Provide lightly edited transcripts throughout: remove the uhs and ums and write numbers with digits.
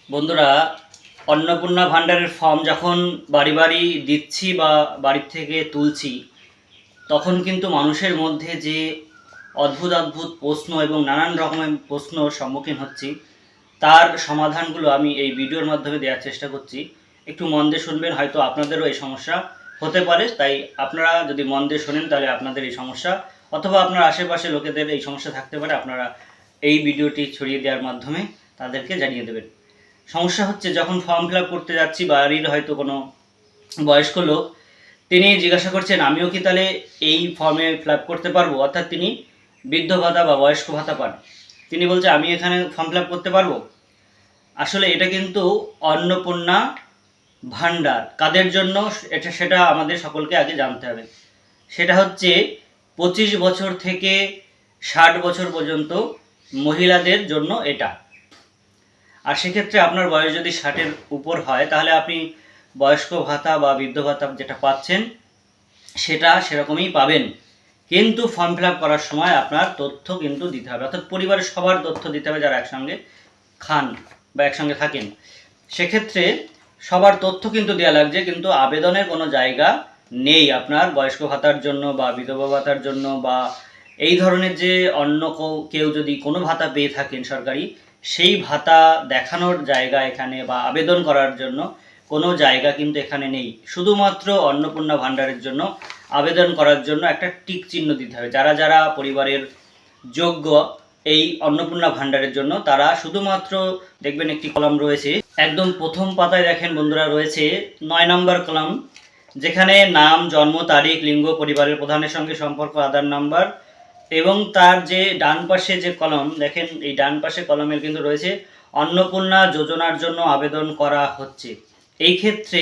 বন্ধুরা, অন্নপূর্ণা ভাণ্ডারের ফর্ম যখন বাড়ি বাড়ি দিচ্ছি বা বাড়ির থেকে তুলছি, তখন কিন্তু মানুষের মধ্যে যে অদ্ভুত অদ্ভুত প্রশ্ন এবং নানান রকমের প্রশ্নর সম্মুখীন হচ্ছি, তার সমাধানগুলো আমি এই ভিডিওর মাধ্যমে দেওয়ার চেষ্টা করছি। একটু মন দিয়ে শুনবেন, হয়তো আপনাদেরও এই সমস্যা হতে পারে। তাই আপনারা যদি মন দিয়ে শোনেন তাহলে আপনাদের এই সমস্যা অথবা আপনার আশেপাশে লোকেদের এই সমস্যা থাকতে পারে, আপনারা এই ভিডিওটি ছড়িয়ে দেওয়ার মাধ্যমে তাদেরকে জানিয়ে দেবেন। সমস্যা হচ্ছে, যখন ফর্ম ফিল আপ করতে যাচ্ছি, বাড়ির হয়তো কোনো বয়স্ক লোক, তিনি জিজ্ঞাসা করছেন আমিও কি তাহলে এই ফর্মে ফিল আপ করতে পারবো, অর্থাৎ তিনি বৃদ্ধ ভাতা বা বয়স্ক ভাতা পান। তিনি বলছে আমি এখানে ফর্ম ফিল আপ করতে পারবো। আসলে এটা কিন্তু অন্নপূর্ণা ভাণ্ডার কাদের জন্য, সেটা আমাদের সকলকে আগে জানতে হবে। সেটা হচ্ছে 25 বছর থেকে 60 বছর পর্যন্ত মহিলাদের জন্য এটা। আর সেক্ষেত্রে আপনার বয়স যদি 60-এর উপর হয়, তাহলে আপনি বয়স্ক ভাতা বা বৃদ্ধ ভাতা যেটা পাচ্ছেন সেটা সেরকমই পাবেন। কিন্তু ফর্ম ফিল আপ করার সময় আপনার তথ্য কিন্তু দিতে হবে, অর্থাৎ পরিবারের সবার তথ্য দিতে হবে যারা একসঙ্গে খান বা একসঙ্গে থাকেন। সেক্ষেত্রে সবার তথ্য কিন্তু দেওয়া লাগছে, কিন্তু আবেদনের কোনো জায়গা নেই আপনার বয়স্ক ভাতার জন্য বা বিধবা ভাতার জন্য বা এই ধরনের যে অন্য কেউ যদি কোনো ভাতা পেয়ে থাকেন সরকারি, সেই ভাতা দেখানোর জায়গা এখানে বা আবেদন করার জন্য কোনো জায়গা কিন্তু এখানে নেই। শুধুমাত্র অন্নপূর্ণা ভাণ্ডারের জন্য আবেদন করার জন্য একটা টিক চিহ্ন দিতে হবে। যারা যারা পরিবারের যোগ্য এই অন্নপূর্ণা ভাণ্ডারের জন্য, তারা শুধুমাত্র দেখবেন একটি কলাম রয়েছে, একদম প্রথম পাতায় দেখেন বন্ধুরা, রয়েছে 9 নম্বর কলাম, যেখানে নাম, জন্ম তারিখ, লিঙ্গ, পরিবারের প্রধানের সঙ্গে সম্পর্ক, আধার নাম্বার, এবং তার যে ডান পাশে যে কলম দেখেন, এই ডান পাশে কলমের কিন্তু রয়েছে অন্নপূর্ণা যোজনার জন্য আবেদন করা হচ্ছে। এই ক্ষেত্রে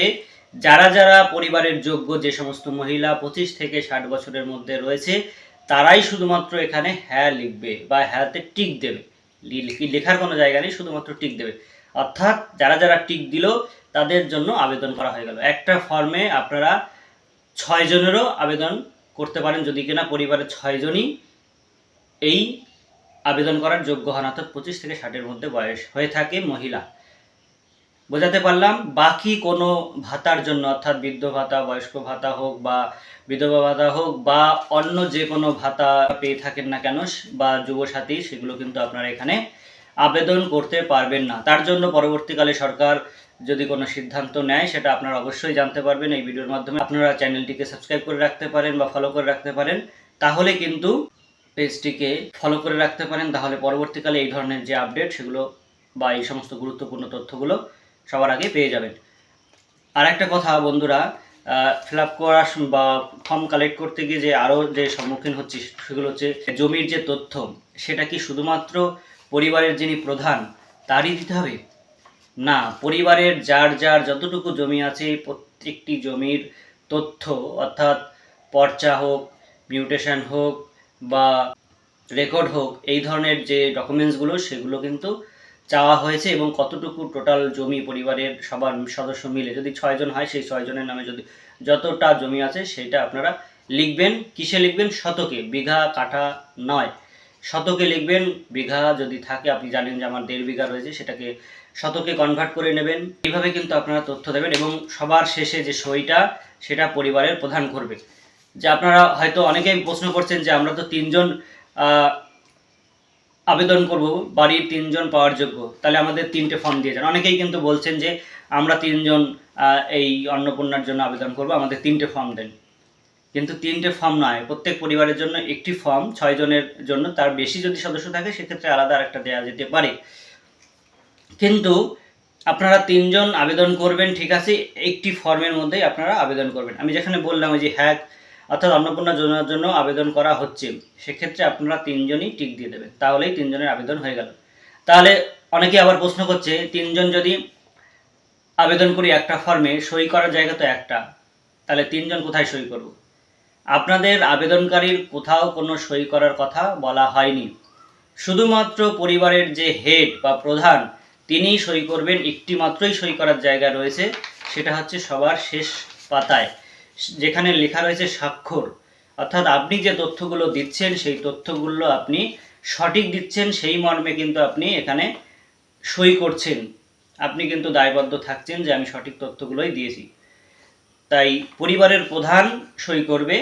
যারা যারা পরিবারের যোগ্য, যে সমস্ত মহিলা 25 থেকে 60 বছরের মধ্যে রয়েছে, তারাই শুধুমাত্র এখানে হ্যাঁ লিখবে বা হ্যাঁতে টিক দেবে। লেখার কোনো জায়গা নেই, শুধুমাত্র টিক দেবে। অর্থাৎ যারা যারা টিক দিল তাদের জন্য আবেদন করা হয়ে গেল। একটা ফর্মে আপনারা 6 জনেরও আবেদন করতে পারেন, যদি কিনা পরিবারের 6 জনই এই আবেদন করার যোগ্য হন, অর্থাৎ 25 থেকে 60-এর মধ্যে বয়স হয়ে থাকে মহিলা। বোঝাতে পারলাম? বাকি কোনো ভাতার জন্য, অর্থাৎ বৃদ্ধ ভাতা, বয়স্ক ভাতা হোক বা বিধবা ভাতা হোক বা অন্য যে কোনো ভাতা পেয়ে থাকেন না কেন বা যুবসাথী, সেগুলো কিন্তু আপনারা এখানে আবেদন করতে পারবেন না। তার জন্য পরবর্তীকালে সরকার যদি কোনো সিদ্ধান্ত নেয়, সেটা আপনারা অবশ্যই জানতে পারবেন এই ভিডিওর মাধ্যমে। আপনারা চ্যানেলটিকে সাবস্ক্রাইব করে রাখতে পারেন বা ফলো করে রাখতে পারেন, তাহলে কিন্তু পেজটিকে ফলো করে রাখতে পারেন, তাহলে পরবর্তীকালে এই ধরনের যে আপডেট সেগুলো বা এই সমস্ত গুরুত্বপূর্ণ তথ্যগুলো সবার আগে পেয়ে যাবেন। আর একটা কথা বন্ধুরা, ফিল আপ করা বা ফর্ম কালেক্ট করতে গিয়ে যে আরও যে সম্মুখীন হচ্ছি, সেগুলো হচ্ছে জমির যে তথ্য, সেটা কি শুধুমাত্র পরিবারের যিনি প্রধান তারই দিতে হবে? না, পরিবারের যার যার যতটুকু জমি আছে, প্রত্যেকটি জমির তথ্য, অর্থাৎ পর্চা হোক, মিউটেশন হোক বা রেকর্ড হোক, এই ধরনের যে ডকুমেন্টসগুলো, সেগুলো কিন্তু চাওয়া হয়েছে। এবং কতটুকু টোটাল জমি পরিবারের সবার সদস্য মিলে, যদি 6 জন হয়, সেই 6 জনের নামে যদি যতটা জমি আছে সেটা আপনারা লিখবেন। কিসে লিখবেন? শতকে, বিঘা কাঠা নয়, শতকে লিখবেন। বিঘা যদি থাকে, আপনি জানেন যে আমার 1.5 বিঘা রয়েছে, সেটাকে শতকে কনভার্ট করে নেবেন। এইভাবে কিন্তু আপনারা তথ্য দেবেন এবং সবার শেষে যে সইটা, সেটা পরিবারের প্রধান করবে। যে আপনারা হয়তো অনেকেই প্রশ্ন করছেন যে আমরা তো 3 জন আবেদন করব, বাড়ির 3 জন পাওয়ার যোগ্য, তাহলে আমাদের 3টে ফর্ম দিয়ে যান। অনেকেই কিন্তু বলছেন যে আমরা 3 জন এই অন্নপূর্ণার জন্য আবেদন করব, আমাদের 3টে ফর্ম দেন। কিন্তু 3টে ফর্ম নয়, প্রত্যেক পরিবারের জন্য একটি ফর্ম, 6 জনের জন্য। তার বেশি যদি সদস্য থাকে, সেক্ষেত্রে আলাদা আরেকটা দেওয়া যেতে পারে। কিন্তু আপনারা 3 জন আবেদন করবেন, ঠিক আছে, একটি ফর্মের মধ্যেই আপনারা আবেদন করবেন। আমি যেখানে বললাম যে হ্যাঁ, অর্থাৎ অন্নপূর্ণা যোজনার জন্য আবেদন করা হচ্ছে, সেক্ষেত্রে আপনারা 3 জনই টিক দিয়ে দেবেন, তাহলেই 3 জনের আবেদন হয়ে গেল। তাহলে অনেকে আবার প্রশ্ন করছে, 3 জন যদি আবেদন করি একটা ফর্মে, সই করার জায়গা তো একটা, তাহলে 3 জন কোথায় সই করব? আপনাদের আবেদনকারীর কোথাও কোনো সই করার কথা বলা হয়নি। শুধুমাত্র পরিবারের যে হেড বা প্রধান, তিনি সই করবেন। একটি মাত্রই সই করার জায়গা রয়েছে, সেটা হচ্ছে সবার শেষ পাতায়, যেখানে লেখা রয়েছে স্বাক্ষর। অর্থাৎ আপনি যে তথ্যগুলো দিচ্ছেন, সেই তথ্যগুলো আপনি সঠিক দিচ্ছেন, সেই মর্মে কিন্তু আপনি এখানে সই করছেন। আপনি কিন্তু দায়বদ্ধ থাকছেন যে আমি সঠিক তথ্যগুলোই দিয়েছি। তাই পরিবারের প্রধান সই করবে,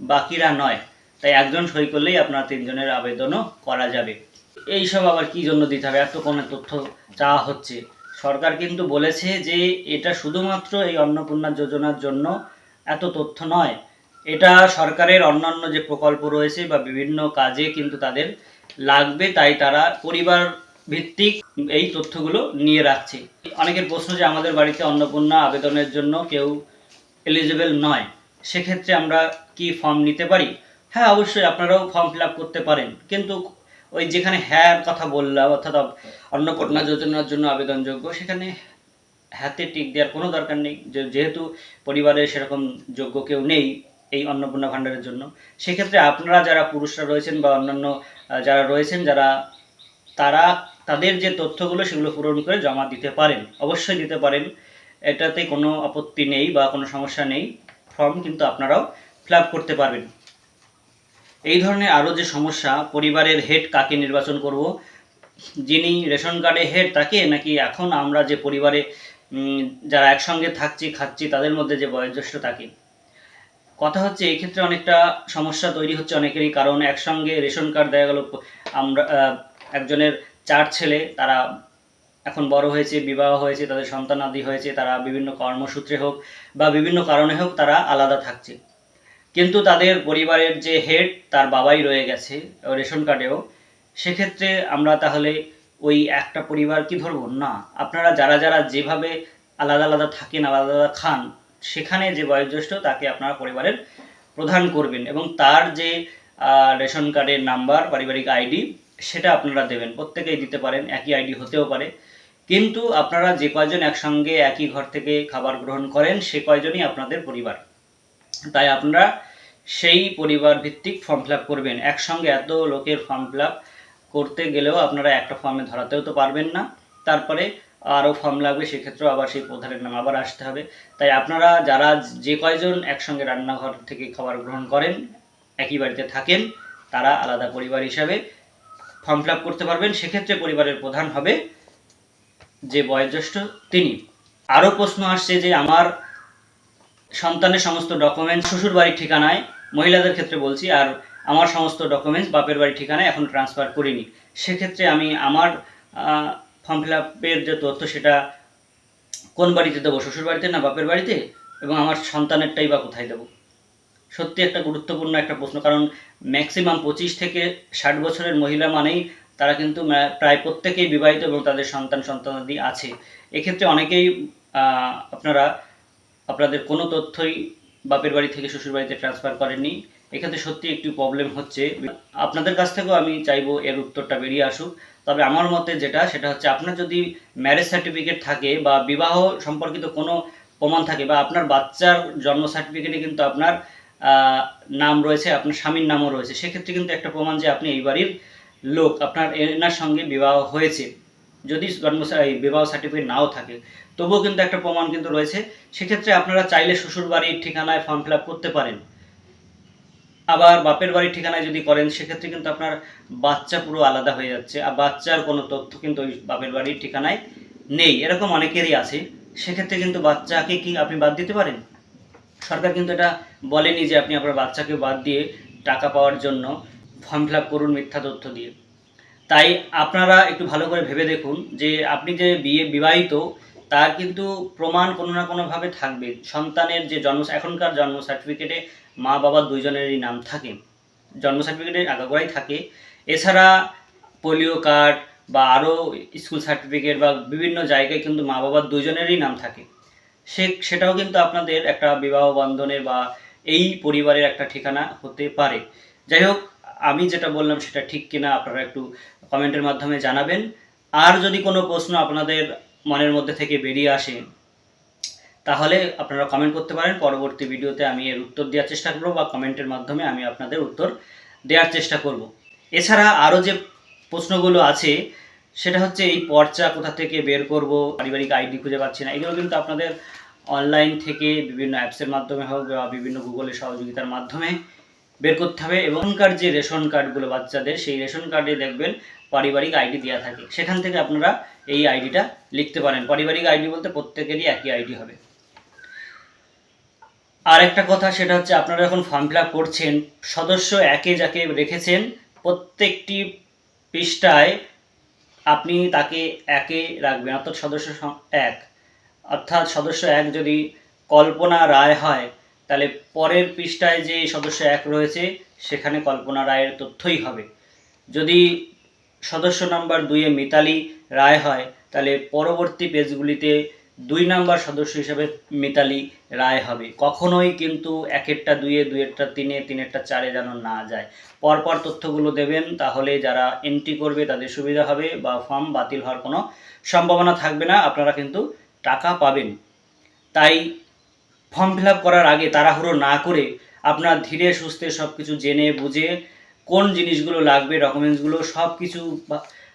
বাকিরা নয়। তাই একজন সই করলেই আপনার 3 জনের আবেদনও করা যাবে। এইসব আবার কী জন্য দিতে হবে, এত কোনো তথ্য চাওয়া হচ্ছে? সরকার কিন্তু বলেছে যে এটা শুধুমাত্র এই অন্নপূর্ণা যোজনার জন্য এত তথ্য নয়, এটা সরকারের অন্যান্য যে প্রকল্প রয়েছে বা বিভিন্ন কাজে কিন্তু তাদের লাগবে, তাই তারা পরিবার ভিত্তিক এই তথ্যগুলো নিয়ে রাখছে। অনেকের প্রশ্ন যে আমাদের বাড়িতে অন্নপূর্ণা আবেদনের জন্য কেউ এলিজিবল নয়, সেক্ষেত্রে আমরা কি ফর্ম নিতে পারি? হ্যাঁ, অবশ্যই আপনারাও ফর্ম ফিল আপ করতে পারেন, কিন্তু ওই যেখানে হ্যাঁ কথা বললাম, অর্থাৎ অন্নপূর্ণা যোজনার জন্য আবেদনযোগ্য, সেখানে হাতে টিক দেওয়ার কোনো দরকার নেই। যেহেতু পরিবারে সেরকম যোগ্য কেউ নেই এই অন্নপূর্ণা ভাণ্ডারের জন্য, সেক্ষেত্রে আপনারা যারা পুরুষরা রয়েছেন বা অন্যান্য যারা রয়েছেন, তারা তাদের যে তথ্যগুলো সেগুলো পূরণ করে জমা দিতে পারেন, অবশ্যই দিতে পারেন, এটাতে কোনো আপত্তি নেই বা কোনো সমস্যা নেই। ফর্ম কিন্তু আপনারাও ফিল আপ করতে পারবেন। এই ধরনের আরও যে সমস্যা, পরিবারের হেড কাকে নির্বাচন করব, যিনি রেশন কার্ডে হেড তাকে, নাকি এখন আমরা যে পরিবারে যারা একসঙ্গে থাকছি খাচ্ছি তাদের মধ্যে যে বয়োজ্যেষ্ঠ তাকে? কথা হচ্ছে এই ক্ষেত্রে অনেকটা সমস্যা তৈরি হচ্ছে অনেকেরই, কারণ একসঙ্গে রেশন কার্ড দেখা গেল আমরা একজনের 4 ছেলে, তারা এখন বড় হয়েছে, বিবাহ হয়েছে, তাদের সন্তানাদি হয়েছে, তারা বিভিন্ন কর্মসূত্রে হোক বা বিভিন্ন কারণে হোক তারা আলাদা থাকছে, কিন্তু তাদের পরিবারের যে হেড তার বাবাই রয়ে গেছে রেশন কার্ডেও। সেক্ষেত্রে আমরা তাহলে ওই একটা পরিবার কি ধরবো? না, আপনারা যারা যারা যেভাবে আলাদা আলাদা থাকেন, আলাদা আলাদা খান, সেখানে যে বয়োজ্যেষ্ঠ তাকে আপনারা পরিবারের প্রধান করবেন, এবং তার যে রেশন কার্ডের নাম্বার, পারিবারিক আইডি, সেটা আপনারা দেবেন। প্রত্যেকেই দিতে পারেন, একই আইডি হতেও পারে, কিন্তু আপনারা যে কয়জন একসঙ্গে একই ঘর থেকে খাবার গ্রহণ করেন সে কয়জনই আপনাদের পরিবার। তাই আপনারা সেই পরিবার ভিত্তিক ফর্ম ফিল আপ করবেন। একসঙ্গে এত লোকের ফর্ম ফিল আপ করতে গেলেও আপনারা একটা ফর্মে ধরাতেও তো পারবেন না, তারপরে আরও ফর্ম লাগবে, সেক্ষেত্রেও আবার সেই প্রধানের নাম আবার আসতে হবে। তাই আপনারা যারা যে কয়জন একসঙ্গে রান্নাঘর থেকে খাবার গ্রহণ করেন, একই বাড়িতে থাকেন, তারা আলাদা পরিবার হিসাবে ফর্ম ফিল আপ করতে পারবেন। সেক্ষেত্রে পরিবারের প্রধান হবে যে বয়োজ্যেষ্ঠ তিনি। আরও প্রশ্ন আসছে যে আমার সন্তানের সমস্ত ডকুমেন্টস শ্বশুর বাড়ির ঠিকানায়, মহিলাদের ক্ষেত্রে বলছি, আর আমার সমস্ত ডকুমেন্টস বাপের বাড়ির ঠিকানায় এখন ট্রান্সফার করিনি, সেক্ষেত্রে আমি আমার ফর্ম ফিল আপের যে তথ্য সেটা কোন বাড়িতে দেবো, শ্বশুর বাড়িতে না বাপের বাড়িতে, এবং আমার সন্তানেরটাই বা কোথায় দেবো? সত্যি একটা গুরুত্বপূর্ণ একটা প্রশ্ন, কারণ ম্যাক্সিমাম 25 থেকে 60 বছরের মহিলা মানেই তারা কিন্তু প্রায় প্রত্যেকেই বিবাহিত এবং তাদের সন্তানাদি আছে। এক্ষেত্রে অনেকেই আপনারা আপনাদের কোনো তথ্যই বাপের বাড়ি থেকে শ্বশুর বাড়িতে ট্রান্সফার করেননি, এক্ষেত্রে সত্যি একটু প্রবলেম হচ্ছে। আপনাদের কাছ থেকেও আমি চাইবো এর উত্তরটা বেরিয়ে আসুক। তবে আমার মতে সেটা হচ্ছে, আপনার যদি ম্যারেজ সার্টিফিকেট থাকে বা বিবাহ সম্পর্কিত কোনো প্রমাণ থাকে, বা আপনার বাচ্চার জন্ম সার্টিফিকেটে কিন্তু আপনার নাম রয়েছে, আপনার স্বামীর নামও রয়েছে, সেক্ষেত্রে কিন্তু একটা প্রমাণ যে আপনি এই বাড়ির লোক, আপনার এনার সঙ্গে বিবাহ হয়েছে। যদি বিবাহ সার্টিফিকেট নাও থাকে, তবুও কিন্তু একটা প্রমাণ কিন্তু রয়েছে, সেক্ষেত্রে আপনারা চাইলে শ্বশুর বাড়ির ঠিকানায় ফর্ম ফিল আপ করতে পারেন। আবার বাপের বাড়ির ঠিকানায় যদি করেন, সেক্ষেত্রে কিন্তু আপনার বাচ্চা পুরো আলাদা হয়ে যাচ্ছে, আর বাচ্চার কোনো তথ্য কিন্তু ওই বাপের বাড়ির ঠিকানায় নেই, এরকম অনেকেরই আছে। সেক্ষেত্রে কিন্তু বাচ্চাকে কি আপনি বাদ দিতে পারেন? সরকার কিন্তু এটা বলেনি যে আপনি আপনার বাচ্চাকে বাদ দিয়ে টাকা পাওয়ার জন্য ফর্ম ফিল আপ করুন মিথ্যা তথ্য দিয়ে। তাই আপনারা একটু ভালো করে ভেবে দেখুন যে আপনি যে বিবাহিত, তার কিন্তু প্রমাণ কোনো না কোনোভাবে থাকবে। সন্তানের যে এখনকার জন্ম সার্টিফিকেটে মা বাবা দুইজনেরই নাম থাকে, জন্ম সার্টিফিকেটে আগাগোড়াই থাকে। এছাড়া পোলিও কার্ড বা আরও স্কুল সার্টিফিকেট বা বিভিন্ন জায়গায় কিন্তু মা বাবার দুইজনেরই নাম থাকে। সেটাও কিন্তু আপনাদের একটা বিবাহ বন্ধনের বা এই পরিবারের একটা ঠিকানা হতে পারে। যাই হোক, আমি যেটা বললাম সেটা ঠিক কিনা আপনারা একটু কমেন্টের মাধ্যমে জানাবেন। আর যদি কোনো প্রশ্ন আপনাদের মনের মধ্যে থেকে বেরিয়ে আসে, তাহলে আপনারা কমেন্ট করতে পারেন। পরবর্তী ভিডিওতে আমি এর উত্তর দেওয়ার চেষ্টা করব, বা কমেন্টের মাধ্যমে আমি আপনাদের উত্তর দেওয়ার চেষ্টা করব। এছাড়া আরও যে প্রশ্নগুলো আছে, সেটা হচ্ছে এই পর্চা কোথা থেকে বের করব, পারিবারিক আইডি খুঁজে পাচ্ছি না, এগুলো কিন্তু আপনাদের অনলাইন থেকে বিভিন্ন অ্যাপসের মাধ্যমে হোক বা বিভিন্ন গুগলের সহযোগিতার মাধ্যমে বের করতে হবে। এবং এখনকার যে রেশন কার্ডগুলো বাচ্চাদের, সেই রেশন কার্ডে দেখবেন পারিবারিক আইডি দেওয়া থাকে, সেখান থেকে আপনারা এই আইডিটা লিখতে পারেন। পারিবারিক আইডি বলতে প্রত্যেকেরই একই আইডি হবে। আর একটা কথা, সেটা হচ্ছে আপনারা যখন ফর্ম ফিল আপ করছেন, সদস্য একে যাকে রেখেছেন প্রত্যেকটি পৃষ্ঠায় আপনি তাকে একে রাখবেন, অর্থাৎ সদস্য এক। অর্থাৎ সদস্য এক যদি কল্পনা রায় হয়, তাহলে পরের পৃষ্ঠায় যে সদস্য এক রয়েছে সেখানে কল্পনা রায়ের তথ্যই হবে। যদি সদস্য নাম্বার 2-এ মিতালি রায় হয়, তাহলে পরবর্তী পেজগুলিতে 2 নাম্বার সদস্য হিসেবে মিতালি রায় হবে। কখনোই কিন্তু 1-এরটা 2-এ, 2-এরটা 3-এ, 3-এরটা 4-এ যেন না যায়। পরপর তথ্যগুলো দেবেন, তাহলে যারা এন্ট্রি করবে তাদের সুবিধা হবে, বা ফর্ম বাতিল হওয়ার কোনো সম্ভাবনা থাকবে না, আপনারা কিন্তু টাকা পাবেন। তাই ফর্ম ফিল আপ করার আগে তাড়াহুড়ো না করে আপনার ধীরে সুস্থে সব কিছু জেনে বুঝে কোন জিনিসগুলো লাগবে, ডকুমেন্টসগুলো সব কিছু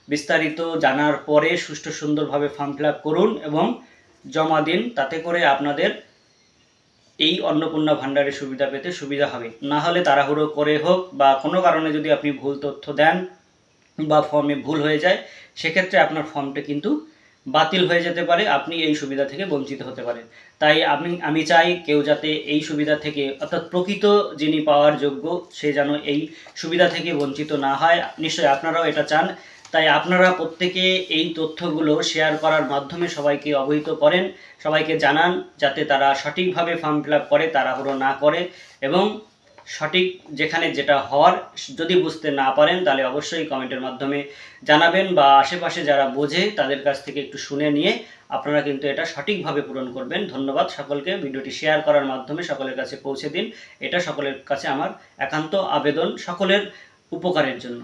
বিস্তারিত জানার পরে সুষ্ঠু সুন্দরভাবে ফর্ম ফিল আপ করুন এবং জমা দিন। তাতে করে আপনাদের এই অন্নপূর্ণা ভাণ্ডারের সুবিধা পেতে সুবিধা হবে। না হলে তাড়াহুড়ো করে হোক বা কোনো কারণে যদি আপনি ভুল তথ্য দেন বা ফর্মে ভুল হয়ে যায়, সেক্ষেত্রে আপনার ফর্মটা কিন্তু বাতিল হয়ে যেতে পারে, আপনি এই সুবিধা থেকে বঞ্চিত হতে পারেন। তাই আমি চাই কেউ যাতে এই সুবিধা থেকে, অর্থাৎ প্রকৃত যিনি পাওয়ার যোগ্য, সে যেন এই সুবিধা থেকে বঞ্চিত না হয়। নিশ্চয়ই আপনারাও এটা চান। তাই আপনারা প্রত্যেকে এই তথ্যগুলো শেয়ার করার মাধ্যমে সবাইকে অবহিত করেন, সবাইকে জানান, যাতে তারা সঠিকভাবে ফর্ম ফিল আপ করে, তাড়াহুড়ো না করে, এবং সঠিক যেখানে যেটা হওয়ার যদি বুঝতে না পারেন তাহলে অবশ্যই কমেন্টের মাধ্যমে জানাবেন, বা আশেপাশে যারা বোঝে তাদের কাছ থেকে একটু শুনে নিয়ে আপনারা কিন্তু এটা সঠিকভাবে পূরণ করবেন। ধন্যবাদ সকলকে। ভিডিওটি শেয়ার করার মাধ্যমে সকলের কাছে পৌঁছে দিন, এটা সকলের কাছে আমার একান্ত আবেদন, সকলের উপকারের জন্য।